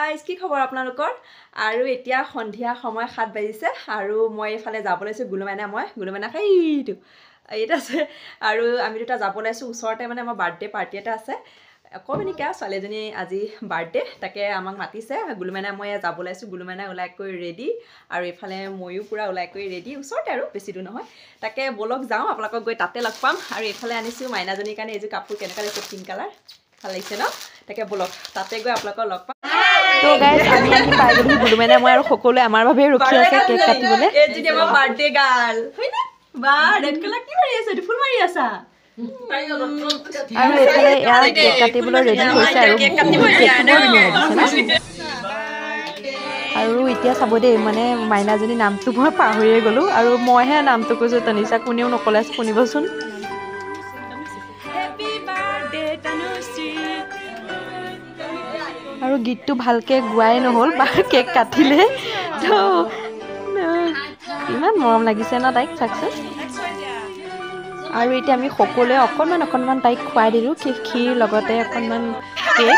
guys কি খবৰ আপোনালোকৰ আৰু এতিয়া সন্ধিয়া সময় 7 বাজিছে আৰু মই এফালে যাব লৈছো গুলুমাইনা খাইটো এটা আছে আৰু আমি দুটা যাব লৈছো ওচৰতে মানে আমাৰ বাৰ্থডে পাৰ্টি এটা আছে অকমানিকা ছোৱালীজনী আজি বাৰ্থডে তাকে আমাক মাতিছে গুলুমাইনা মই যাব লৈছো গুলুমাইনা ওলাই কৈ ৰেডি আৰু এফালে ময়ো পুৰা ওলাই কৈ ৰেডি ওচৰতে আৰু বেছি দূৰ নহয় তাকে বলক যাওঁ আপোনালোকক গৈ তাতে লগ পাম আৰু এফালে আনিছো মাইনাজনীৰ কাৰণে এই যে কাপোৰ কেনেকা লাগিছে পিংক কালাৰ ভাল লাগিছে ন তাকে বলক তাতে গৈ আপোনালোকক লগ পাম তো গাইস আমি আহি পাই গলো গুলুমাইনা মই আৰু সকলোৱে আমাৰ বাবে ৰখি আছে কেক কাটিবলে এই যে আমাৰ বাৰ্থডে গাৰ্ল হয়নে বা ৰেড কালাৰ কি মাৰি আছে ফুল মাৰি আছা আৰু এফালে ইয়াৰ কেক কাটিবলৈ ৰেডি হৈছে আৰু কেক কাটিব আৰু এতিয়া চাব দেই মানে মাইনাজনী নামটো মই পাহৰিয়ে গলো আৰু মইহে নামটো কৈছো তনিষা কোনেও নকলে শুনিবচোন হেপী বাৰ্থডে তনুশ্ৰী আৰু গীতটো ভালকে গোৱাই নহল বা কেক কাটিলে তো ইমান মৰম লাগিছে না তাইক সাকসেস আৰু এতিয়া আমি সকলোৱে অকণমান তাইক খুৱাই দিলোঁ ক্ষীৰ লগতে অকণমান কেক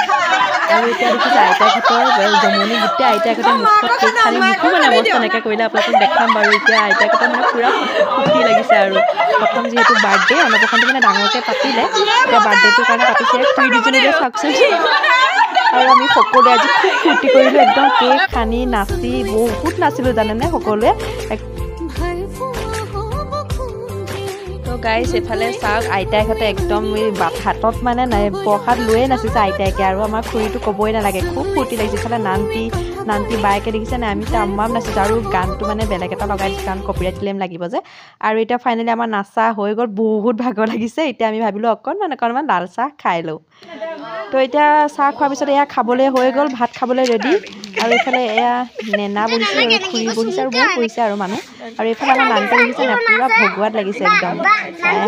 আৰু এতিয়া দেখিছে আইতাহঁতৰ জমনি গোটেই আইতাহঁতৰ মুখত কেক খালি মুখো মানে অৱস্থা এনেকৈ কৰিলে আপোনালোকক দেখাম বাৰু এতিয়া আইতাহঁতৰ মানে পূৰা ফূৰ্তি লাগিছে আৰু প্ৰথম যিহেতু বাৰ্থডে অন্নপ্ৰসনটো মানে ডাঙৰকৈ পাতিলে এতিয়া বাৰ্থডেটোৰ কাৰণে পাতিছে খুৰী দুজনীলৈ চাওকচোন আৰু আমি সকলোৱে আজি খুব ফূৰ্তি কৰিলোঁ একদম কেক খানি নাচি বহুত নাচিলোঁ জানেনে সকলোৱে তো গাইছ এফালে চাওক আইতাইহঁতে একদম হাতত মানে প্ৰসাদ লৈয়ে নাচিছে আইতাইকে আৰু আমাৰ খুৰীটো ক'বই নালাগে খুব ফূৰ্তি লাগিছে ইফালে নান্তি বায়েকে দেখিছে নাই আমি তামাম নাচিছোঁ আৰু গানটো মানে বেলেগ এটা লগাই দিছোঁ কাৰণ কপিৰাইট ক্লেইম লাগিব যে আৰু এতিয়া ফাইনেলি আমাৰ নাচা হৈ গ'ল বহুত ভাগৰ লাগিছে এতিয়া আমি ভাবিলোঁ অকণমান লাল চাহ খাই লওঁ তো এতিয়া চাহ খোৱাৰ পিছত এয়া খাবলৈ হৈ গ'ল ভাত খাবলৈ ৰেডি আৰু এইফালে এয়া নেনা বহিছে আৰু খুৰী বহিছে আৰু বহুত বহিছে আৰু মানুহ আৰু এইফালে আমাৰ নানিতে দেখিছে নাই পুৰা ভগোৱাত লাগিছে একদম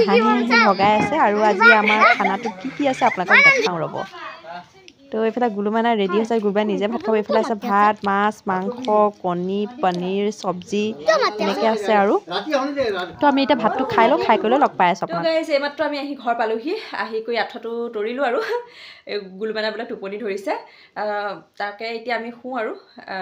হাঁহি ভগাই আছে আৰু আজি আমাৰ খানাটোত কি আছে আপোনালোকক দেখাওঁ ৰ'ব তো এইফালে গুলুমাইনা ৰেডি হৈছে গুলুমাইনা নিজে ভাত খাব এইফালে আছে ভাত মাছ মাংস কণী পনীৰ চব্জি এনেকৈ আছে আৰু তো আমি এতিয়া ভাতটো খাই লওঁ খাই কৰিলে লগ পাই আছোঁ আপোনাক এইমাত্ৰ আমি আহি ঘৰ পালোহি আহি কৰি আঁঠুটো তৰিলোঁ আৰু গুলুমাইনা বোলে টোপনি ধৰিছে তাকে এতিয়া আমি শুওঁ আৰু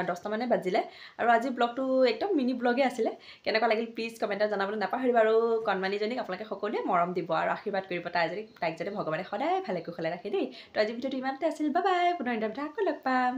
10টা মানে বাজিলে আৰু আজি ব্লগটো একদম মিনি ব্লগে আছিলে কেনেকুৱা লাগিল প্লিজ কমেণ্টত জনাবলৈ নাপাহৰিব আৰু কণমানিজনীক আপোনালোকে সকলোৱে মৰম দিব আৰু আশীৰ্বাদ কৰিব তাইক যাতে ভগৱানে সদায় ভালে কুশলে ৰাখে দেই তো আজি ভিডিঅ'টো ইমানতে আছিল বাই বাই পুনৰ ইণ্টাৰভিউত আকৌ লগ পাম